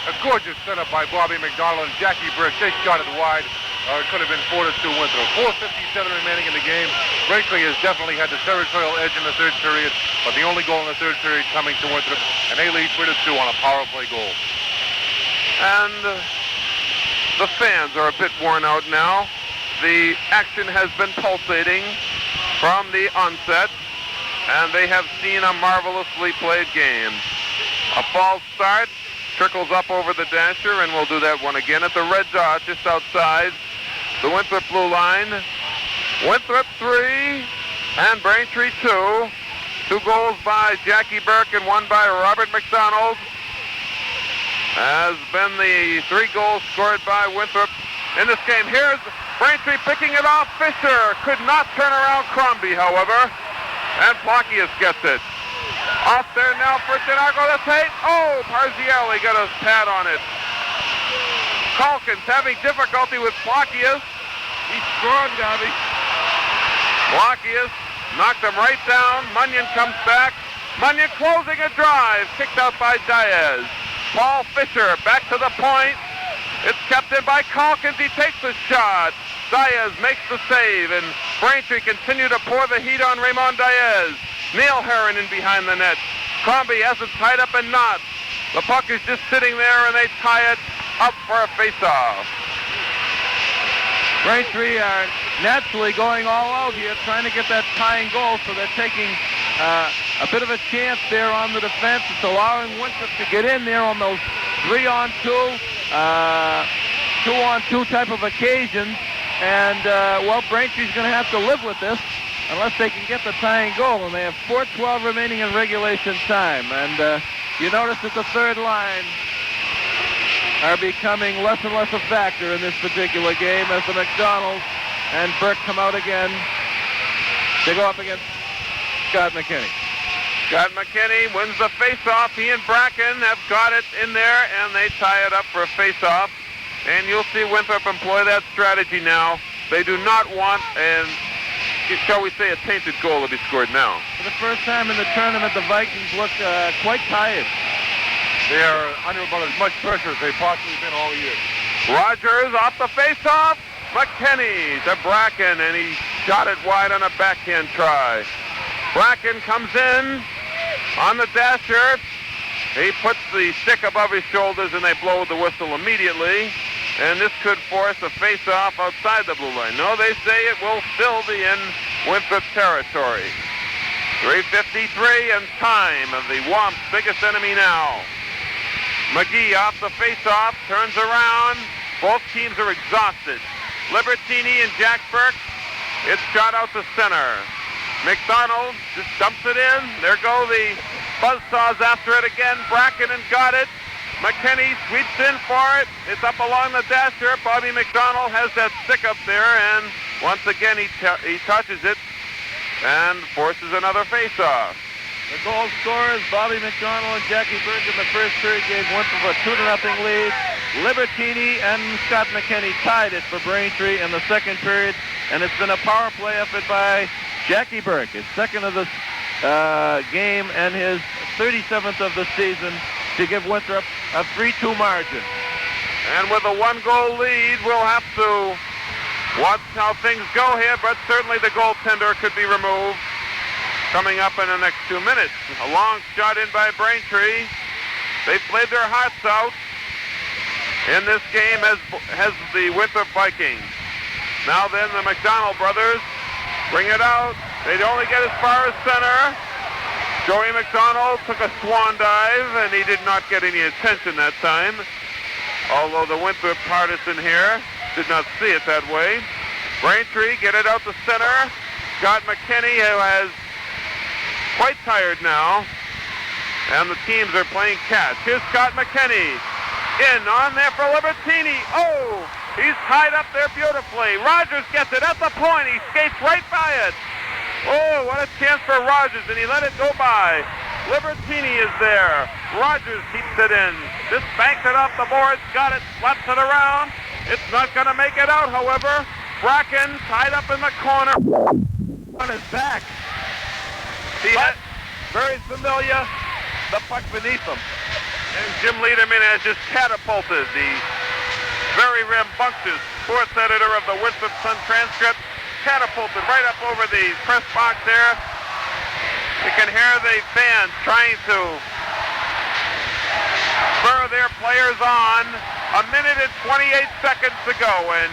A gorgeous setup by Bobby Mcdonald and Jackie Burke. They shot it wide. It could have been 4-2 Winthrop. 4:57 remaining in the game. Braintree has definitely had the territorial edge in the third period, but the only goal in the third period coming to Winthrop, and they lead 3-2 on a power play goal. And the fans are a bit worn out now. The action has been pulsating from the onset, and they have seen a marvelously played game. A false start, trickles up over the dasher, and we'll do that one again at the red dot just outside the Winthrop blue line. Winthrop 3 and Braintree 2. 2 goals by Jackie Burke and 1 by Robert Mcdonald. Has been the 3 goals scored by Winthrop in this game. Here's Braintree picking it off. Fisher could not turn around Crombie, however, and Plakius gets it. Off there now for Deyoung. That's Tate. Oh, Parziale got a pad on it. Calkins having difficulty with Plakius. He's strong, Gabby. Plakius knocked him right down. Munyon comes back. Munyon closing a drive. Kicked out by Diaz. Paul Fisher back to the point. It's kept in by Calkins. He takes the shot. Diaz makes the save, and Braintree continue to pour the heat on Raymond Diaz. Neil Herron in behind the net. Crombie has it tied up in knots. The puck is just sitting there, and they tie it up for a face-off. Braintree are naturally going all out here, trying to get that tying goal, so they're taking a bit of a chance there on the defense. It's allowing Winthrop to get in there on those 3-on-2, 2-on-2 type of occasions. And, well, Braintree's going to have to live with this unless they can get the tying goal. And they have 4:12 remaining in regulation time. And you notice that the third line are becoming less and less a factor in this particular game as the Macdonald and Burke come out again. They go up against Scott Mckinney. Scott Mckinney wins the face-off. He and Bracken have got it in there, and they tie it up for a face-off. And you'll see Winthrop employ that strategy now. They do not want, shall we say, a tainted goal to be scored now. For the first time in the tournament, the Vikings look quite tired. They are under about as much pressure as they've possibly been all year. Rogers off the face-off. McKinney to Bracken, and he shot it wide on a backhand try. Bracken comes in on the dasher. He puts the stick above his shoulders, and they blow the whistle immediately. And this could force a face-off outside the blue line. No, they say it will still be in Winthrop territory. 3:53 and time of the Womp's biggest enemy now. McGee off the face-off, turns around. Both teams are exhausted. Libertini and Jack Burke. It's shot out to center. Macdonald just dumps it in. There go the buzzsaws after it again. Bracken and got it. McKinney sweeps in for it. It's up along the dasher. Bobby Mcdonald has that stick up there, and Once again, he touches it and forces another face-off. The goal scorers, Robbie Mcdonald and Jackie Burke in the first period gave Winthrop a 2-0 lead. Libertini and Scott Mckinney tied it for Braintree in the second period, and it's been a power play effort by Jackie Burke, his second of the game and his 37th of the season, to give Winthrop a 3-2 margin. And with a 1-goal lead, we'll have to watch how things go here, but certainly the goaltender could be removed coming up in the next 2 minutes. A long shot in by Braintree. They've played their hearts out in this game, as has the Winthrop Vikings. Now then, the Macdonald brothers bring it out. They'd only get as far as center. Joey Macdonald took a swan dive, and he did not get any attention that time, although the Winthrop partisan here did not see it that way. Braintree get it out to center. Scott Mckinney, who has quite tired now, and the teams are playing catch. Here's Scott Mckinney in on there for Libertini. Oh, he's tied up there beautifully. Rogers gets it at the point. He skates right by it. Oh, what a chance for Rogers, and he let it go by. Libertini is there. Rogers keeps it in. Just banks it off the boards, got it, slaps it around. It's not going to make it out, however. Bracken tied up in the corner on his back. He had very familiar, the puck beneath him. And Jim Lederman has just catapulted the very rambunctious sports editor of the Winthrop Sun Transcript, catapulted right up over the press box there. You can hear the fans trying to spur their players on. 1 minute and 28 seconds to go, and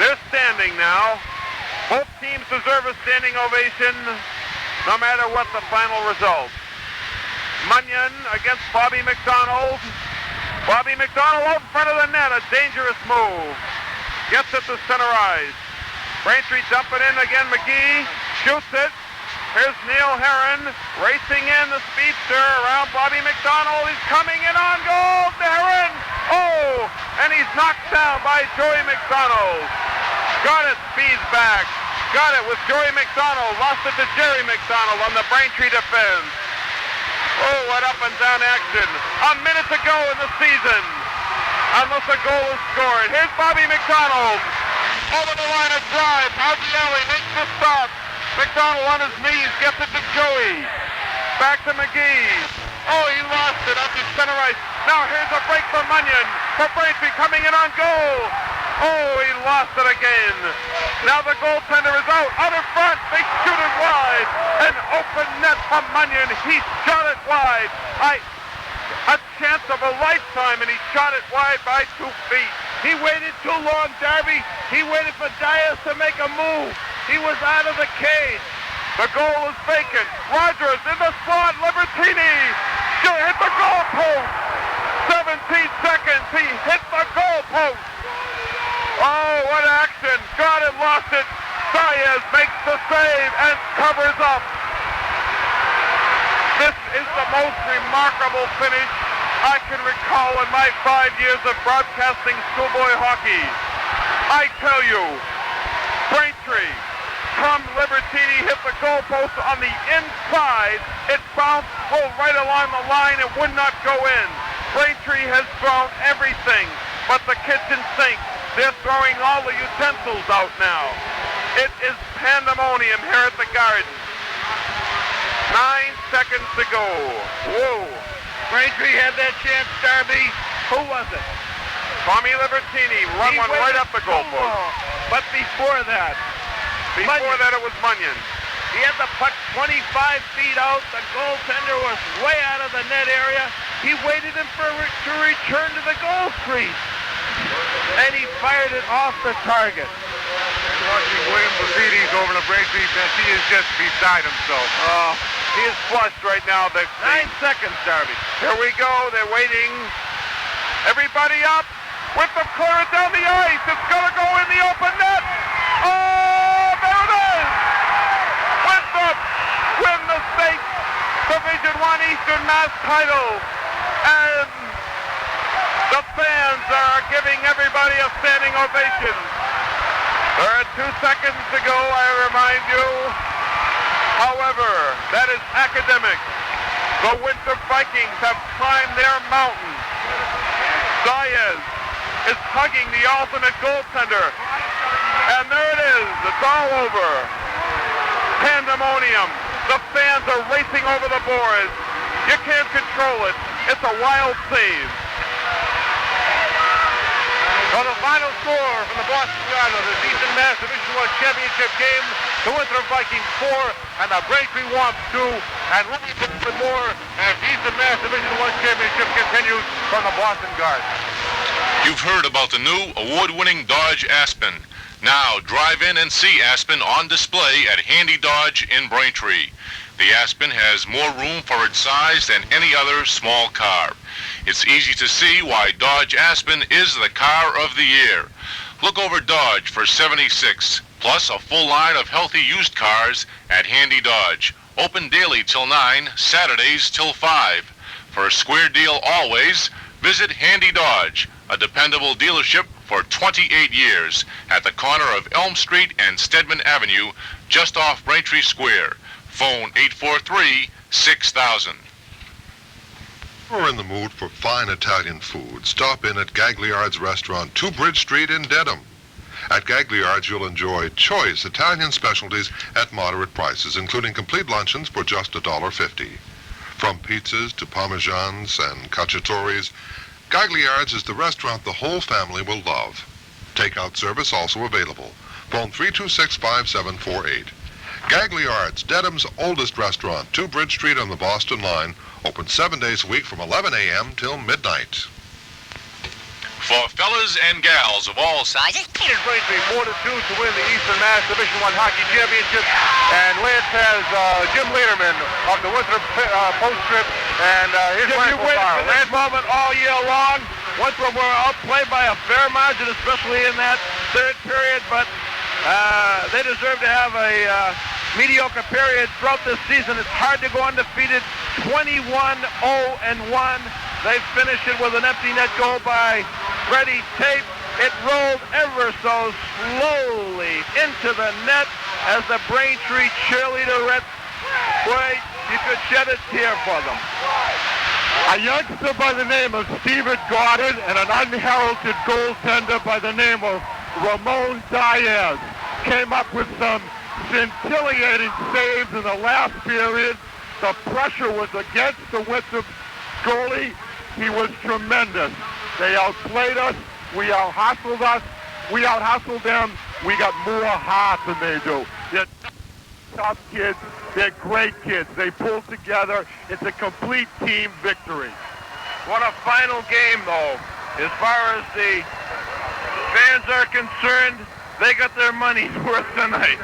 they're standing now. Both teams deserve a standing ovation, no matter what the final result. Munyon against Robbie Mcdonald. Robbie Mcdonald out in front of the net, a dangerous move. Gets it to center ice. Braintree dumping in again, McGee shoots it. Here's Neil Herron racing in, the speedster around Robbie Mcdonald. He's coming in on goal to Herron. Oh, and he's knocked down by Joey Mcdonald. Got it, speeds back. Got it with Joey Mcdonald. Lost it to Jerry Mcdonald on the Braintree defense. Oh, what up and down action. A minute to go in the season, unless a goal is scored. Here's Robbie Mcdonald. Over the line of drive. Paglielli makes the stop. Mcdonald on his knees gets it to Joey. Back to McGee. Oh, he lost it up to center ice. Now here's a break for Munyon. For Braintree coming in on goal. Oh, he lost it again. Now the goaltender is out in front. They shoot it wide. An open net for Munyon. He shot it wide. A chance of a lifetime, and he shot it wide by 2 feet. He waited too long, Darby. He waited for Dias to make a move. He was out of the cage. The goal is vacant. Rogers in the slot. Libertini hit the goal post. 17 seconds. He hit the goal post. Oh, what action. Got it, lost it. Dias makes the save and covers up. This is the most remarkable finish I can recall in my 5 years of broadcasting schoolboy hockey. I tell you, Braintree, Tom Libertini hit the goalpost on the inside. It bounced, rolled right along the line and would not go in. Braintree has thrown everything but the kitchen sink. They're throwing all the utensils out now. It is pandemonium here at the Garden. 9 seconds to go. Whoa. Braintree had that chance, Darby. Who was it? Tommy Libertini run one right up the goalpost. But before that, it was Munyon. He had the puck 25 feet out. The goaltender was way out of the net area. He waited to return to the goal crease. And he fired it off the target. And watching William Bazides over the Braintree bench, he is just beside himself. He is flushed right now. 9 seconds, Darby. Here we go. They're waiting. Everybody up. Winthrop clear it down the ice. It's going to go in the open net. Oh, there it is. Winthrop win the state Division I Eastern Mass title. And the fans are giving everybody a standing ovation. Third 2 seconds to go, I remind you. However, that is academic. The Winthrop Vikings have climbed their mountain. Diaz is hugging the alternate goaltender. And there it is. It's all over. Pandemonium. The fans are racing over the boards. You can't control it. It's a wild scene. So the final score from the Boston Garden of the Eastern Mass Division I Championship game, the Winthrop Vikings 4 and the Braintree Womps 2. And we'll be back with more as the Eastern Mass Division I Championship continues from the Boston Garden. You've heard about the new award-winning Dodge Aspen. Now drive in and see Aspen on display at Handy Dodge in Braintree. The Aspen has more room for its size than any other small car. It's easy to see why Dodge Aspen is the car of the year. Look over Dodge for 76, plus a full line of healthy used cars at Handy Dodge. Open daily till 9, Saturdays till 5. For a square deal always, visit Handy Dodge, a dependable dealership for 28 years at the corner of Elm Street and Stedman Avenue, just off Braintree Square. Phone 843-6000. If you're in the mood for fine Italian food, stop in at Gagliard's restaurant, 2 Bridge Street in Dedham. At Gagliard's, you'll enjoy choice Italian specialties at moderate prices, including complete luncheons for just $1.50. From pizzas to parmesans and cacciatoris, Gagliard's is the restaurant the whole family will love. Takeout service also available. Phone 326-5748. Gagliard's, Dedham's oldest restaurant, 2 Bridge Street on the Boston line, open 7 days a week from 11 a.m. till midnight. For fellas and gals of all sizes, It is Braintree 4-2 to win the Eastern Mass Division I Hockey Championship. And Lance has Jim Lederman of the Winthrop Post-Script and his Jim, you rifle waited fire. for this moment all year long. Winthrop were outplayed by a fair margin, especially in that third period, but they deserve to have a mediocre period throughout this season. It's hard to go undefeated. 21-0-1. They finished it with an empty net goal by Freddie Tate. It rolled ever so slowly into the net as the Braintree cheerleaderettes, boy, you could shed a tear for them. A youngster by the name of Steven Goddard and an unheralded goaltender by the name of Ramon Diaz came up with some scintillating saves in the last period. The pressure was against the Winthrop goalie. He was tremendous. They outplayed us. We out-hustled them. We got more heart than they do. They're tough kids. They're great kids. They pulled together. It's a complete team victory. What a final game, though. As far as the fans are concerned, they got their money's worth tonight.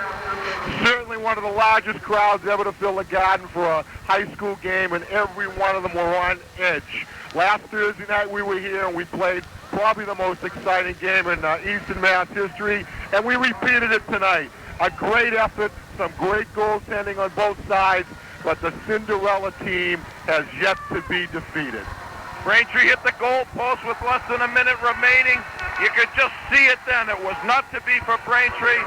Certainly one of the largest crowds ever to fill a Garden for a high school game, and every one of them were on edge. Last Thursday night we were here and we played probably the most exciting game in Eastern Mass history, and we repeated it tonight. A great effort, some great goaltending on both sides, but the Cinderella team has yet to be defeated. Braintree hit the goal post with less than a minute remaining. You could just see it then. It was not to be for Braintree.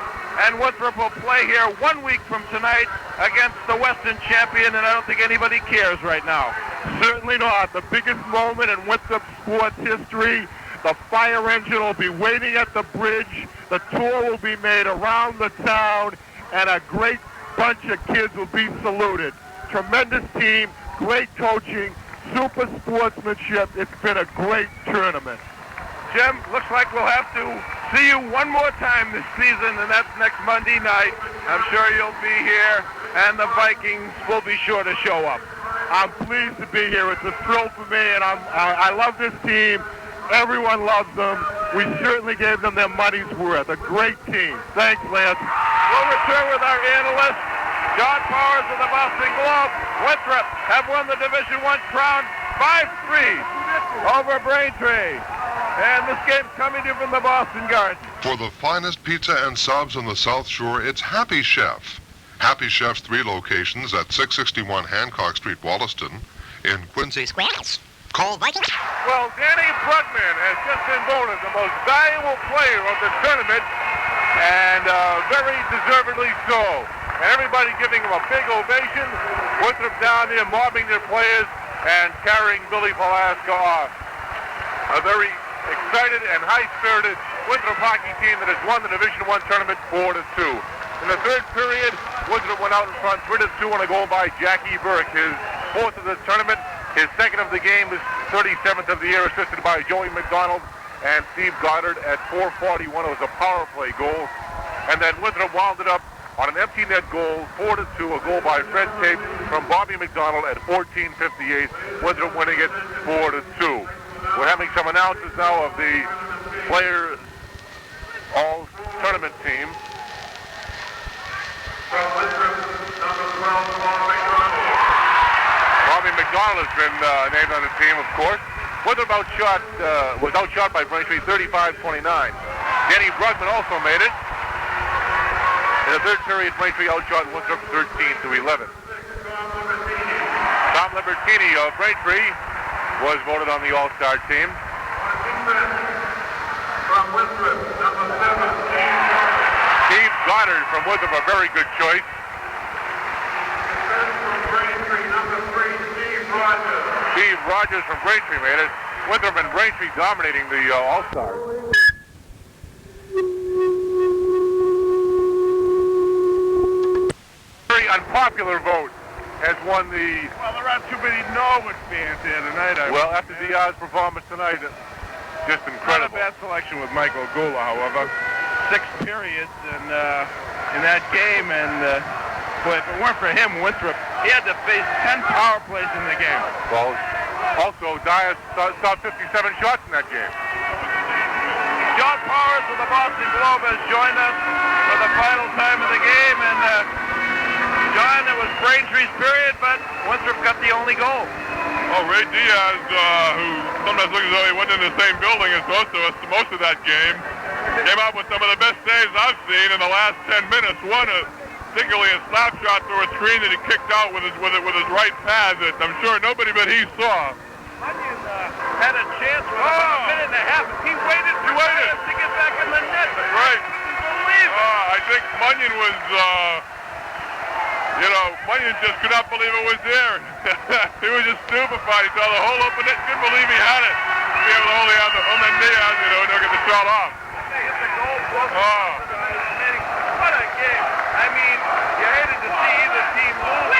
And Winthrop will play here 1 week from tonight against the Western champion, and I don't think anybody cares right now. Certainly not. The biggest moment in Winthrop sports history. The fire engine will be waiting at the bridge. The tour will be made around the town, and a great bunch of kids will be saluted. Tremendous team, great coaching, super sportsmanship. It's been a great tournament. Jim, looks like we'll have to see you one more time this season, and that's next Monday night. I'm sure you'll be here, and the Vikings will be sure to show up. I'm pleased to be here. It's a thrill for me, and I love this team. Everyone loves them. We certainly gave them their money's worth. A great team. Thanks, Lance. We'll return with our analyst, John Powers of the Boston Globe. Winthrop have won the Division I crown 5-3 over Braintree. And this game's coming to you from the Boston Garden. For the finest pizza and subs on the South Shore, it's Happy Chef. Happy Chef's 3 locations at 661 Hancock Street, Wollaston, in Quincy Squares. Call Vikings. Well, Danny Brugman has just been voted the most valuable player of the tournament and very deservedly so. And everybody giving him a big ovation. Winthrop down there mobbing their players and carrying Billy Palaska off. A very excited and high-spirited Winthrop hockey team that has won the Division I tournament 4-2. In the third period, Winthrop went out in front 3-2 on a goal by Jackie Burke, his fourth of the tournament, his second of the game, his 37th of the year, assisted by Joey McDonald and Steve Goddard at 4:41. It was a power play goal. And then Winthrop wound it up on an empty net goal, 4-2, a goal by Fred Tate from Robbie Mcdonald at 14:58. Winthrop winning it 4-2. We're having some announcers now of the Players All-Tournament team. Robbie Mcdonald has been named on the team, of course. Winthrop was outshot by Braintree 35-29. Danny Brugman also made it. In the third period, Braintree outshot Winthrop 13-11. Tom Libertini of Braintree was voted on the All-Star team. From Winthrop, number 7. Steve Goddard from Winthrop, a very good choice. From Braintree, number 3, Steve Rogers. Steve Rogers from Braintree made it. Winthrop and Braintree dominating the All-Stars. Very unpopular vote has won the... Well, there aren't too many Norwood fans here tonight. Well, after Diaz's performance tonight, just Not a incredible. bad selection with Michael Gula, however. 6 periods in that game, and boy, if it weren't for him, Winthrop, he had to face 10 power plays in the game. Well, also, Diaz saw 57 shots in that game. John Powers with the Boston Globe has joined us for the final time of the game, and John, it was Braintree's period, but Winthrop got the only goal. Oh, Ray Diaz, who sometimes looks as though he went in the same building as most of that game, came out with some of the best saves I've seen in the last 10 minutes. One, particularly a slap shot through a screen that he kicked out with his right pad that I'm sure nobody but he saw. Munyon had a chance with about a minute and a half. He waited for Diaz to get back in the net. That's right. I think Munyon was, Munyon just could not believe it was there. He was just stupefied. He saw the hole open it, couldn't believe he had it. To be able to hold it on the Diaz, don't get the shot off. They hit the goal post. What a game. I mean, you hated to see either team lose.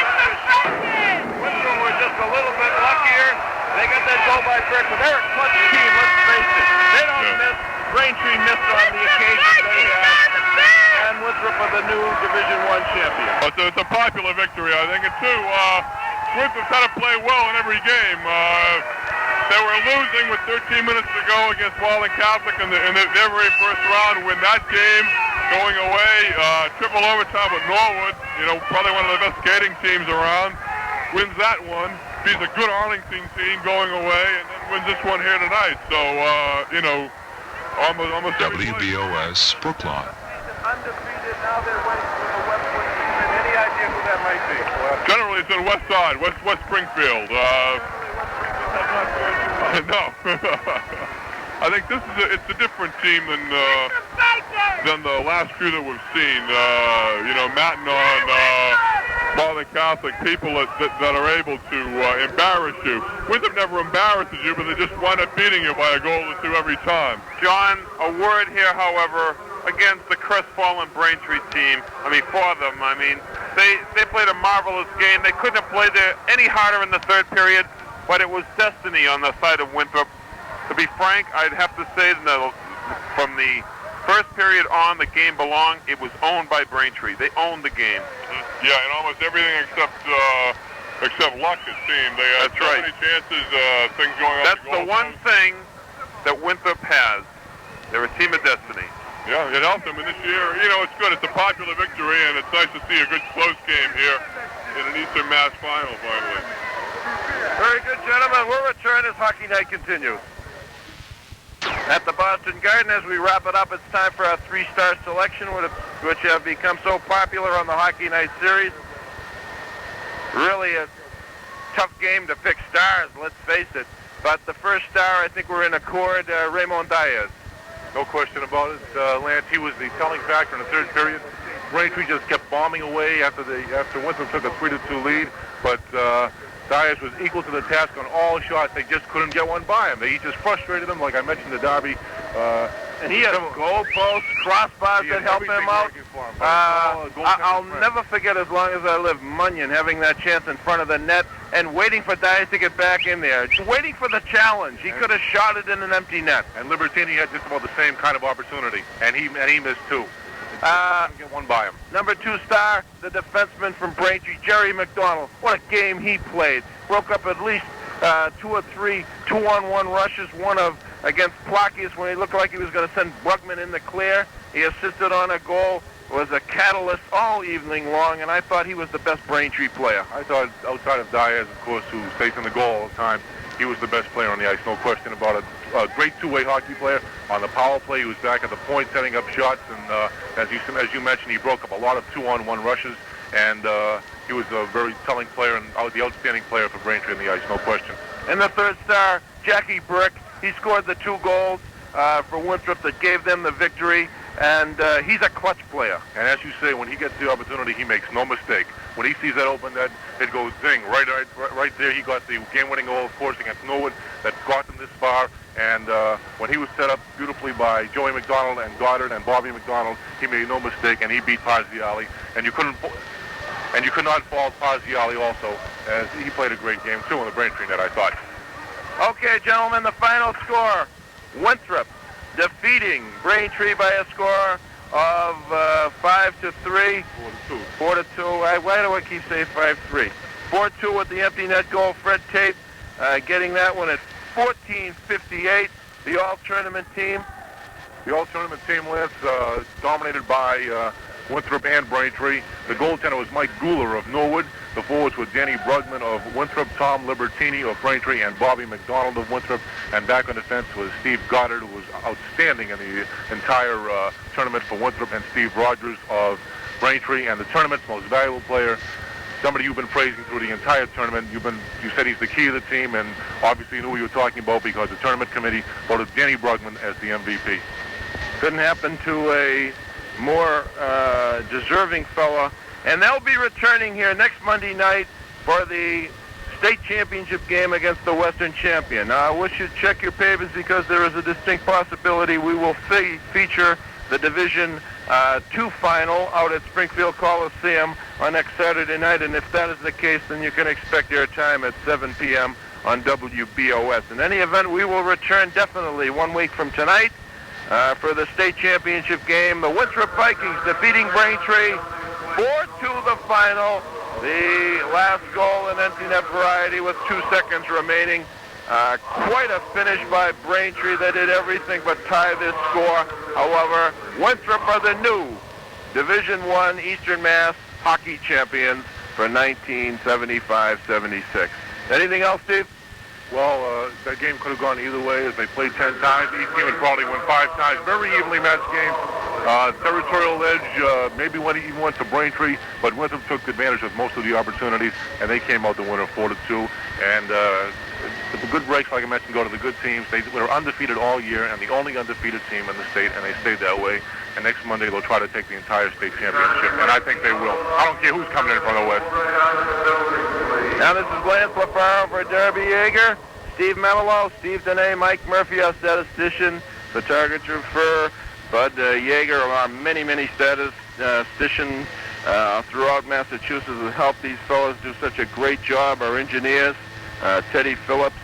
Winthrop were just a little bit luckier. They got that goal by Burke, but they're a clutch team, let's face it. They don't miss. Braintree missed on the occasions they had. And Winthrop are the new Division I champion. So it's a popular victory, I think. And two, Winthrop's had to play well in every game. They were losing with 13 minutes to go against Walden Catholic in their very first round. Win that game, going away, triple overtime with Norwood. Probably one of the best skating teams around. Wins that one, beats a good Arlington team going away, and then wins this one here tonight. So, almost WBOS Brookline. Undefeated, now they're waiting for the West Point team. Any idea who that might be? Generally, it's in West Side, West Springfield. No. I think it's a different team than the last few that we've seen. Macdonald, Walden Catholic, people that are able to embarrass you. Winthrop never embarrasses you, but they just wind up beating you by a goal or two every time. John, a word here, however, against the crestfallen Braintree team. For them. They played a marvelous game. They couldn't have played there any harder in the third period, but it was destiny on the side of Winthrop. To be frank, I'd have to say that from the first period on, the game belonged. It was owned by Braintree. They owned the game. Yeah, and almost everything except luck, it seemed. They had so many chances, things going on. That's the one thing that Winthrop has. They're a team of destiny. Yeah, it helped them. And this year, it's good. It's a popular victory, and it's nice to see a good close game here in an Eastern Mass final, finally. Very good, gentlemen. We'll return as Hockey Night continues. At the Boston Garden, as we wrap it up, it's time for our 3-star selection, which have become so popular on the Hockey Night series. Really a tough game to pick stars, let's face it. But the first star, I think we're in accord, Raymond Diaz. No question about it. Lance, he was the telling factor in the third period. Braintree just kept bombing away after Winthrop took a 3-2 lead, but Dias was equal to the task on all shots. They just couldn't get one by him. He just frustrated them, like I mentioned to Darby. And he had goal posts, crossbars that help him out. I'll never forget as long as I live Munyon having that chance in front of the net and waiting for Dias to get back in there, waiting for the challenge. He could have shot it in an empty net. And Libertini had just about the same kind of opportunity, and he missed two. Couldn't get one by him. Number 2 star, the defenseman from Braintree, Jerry Macdonald. What a game he played. Broke up at least 2 or 3 2-on-1 rushes, one of against Plakius when he looked like he was going to send Brugman in the clear. He assisted on a goal, was a catalyst all evening long, and I thought he was the best Braintree player. I thought outside of Diaz, of course, who stays in the goal all the time, he was the best player on the ice, no question about it. A great two-way hockey player. On the power play, he was back at the point setting up shots, and as you mentioned, he broke up a lot of 2-on-1 rushes, and he was a very telling player and the outstanding player for Braintree on the ice, no question. And the 3rd star, Jackie Brick. He scored the 2 goals for Winthrop that gave them the victory, and he's a clutch player. And as you say, when he gets the opportunity, he makes no mistake. When he sees that open net, it goes zing, right there. He got the game-winning goal, of course, against Norwood that got them this far. And when he was set up beautifully by Joey McDonald and Goddard and Robbie Mcdonald, he made no mistake, and he beat Parziali. And you could not fault Parziali also, as he played a great game too in the Braintree net, I thought. Okay, gentlemen, the final score: Winthrop defeating Braintree by a score of 5-3. 4-2. 4-2. Why do I keep saying 5-3? 4-2 with the empty net goal. Fred Tate getting that one at 14:58. The all-tournament team. The all-tournament team, Lance, dominated by Winthrop and Braintree. The goaltender was Mike Guler of Norwood. The forwards were Danny Brugman of Winthrop, Tom Libertini of Braintree, and Bobby McDonald of Winthrop. And back on defense was Steve Goddard, who was outstanding in the entire tournament for Winthrop, and Steve Rogers of Braintree. And the tournament's most valuable player, somebody you've been praising through the entire tournament. You said he's the key to the team, and obviously you knew what you were talking about because the tournament committee voted Danny Brugman as the MVP. Couldn't happen to a more deserving fella. And they'll be returning here next Monday night for the state championship game against the Western champion. Now, I wish you'd check your papers because there is a distinct possibility we will feature the Division 2 final out at Springfield Coliseum on next Saturday night. And if that is the case, then you can expect your time at 7 p.m. on WBOS. In any event, we will return definitely 1 week from tonight for the state championship game. The Winthrop Vikings defeating Braintree 4-2 the final. The last goal in empty net variety with 2 seconds remaining. Quite a finish by Braintree. They did everything but tie this score. However, Winthrop are the new Division I Eastern Mass hockey champions for 1975-76. Anything else, Steve? Well, that game could have gone either way as they played 10 times. Each team would probably win 5 times. Very evenly matched game. Territorial edge maybe even went to Braintree, but Winthrop took advantage of most of the opportunities, and they came out the winner 4-2. And the good breaks, like I mentioned, go to the good teams. They were undefeated all year, and the only undefeated team in the state, and they stayed that way. And next Monday, they'll try to take the entire state championship, and I think they will. I don't care who's coming in from the West. Now this is Lance LaFaro for Darby Yeager, Steve Memolo, Steve Dene, Mike Murphy, our statistician, photographer for Bud Yeager, our many statisticians throughout Massachusetts have helped these fellows do such a great job. Our engineers, Teddy Phillips,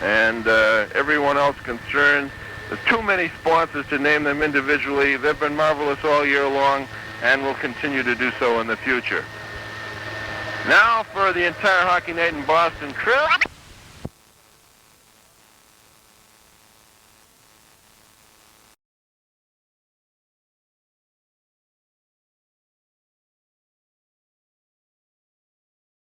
and everyone else concerned. There's too many sponsors to name them individually. They've been marvelous all year long and will continue to do so in the future. Now for the entire Hockey Night in Boston crew.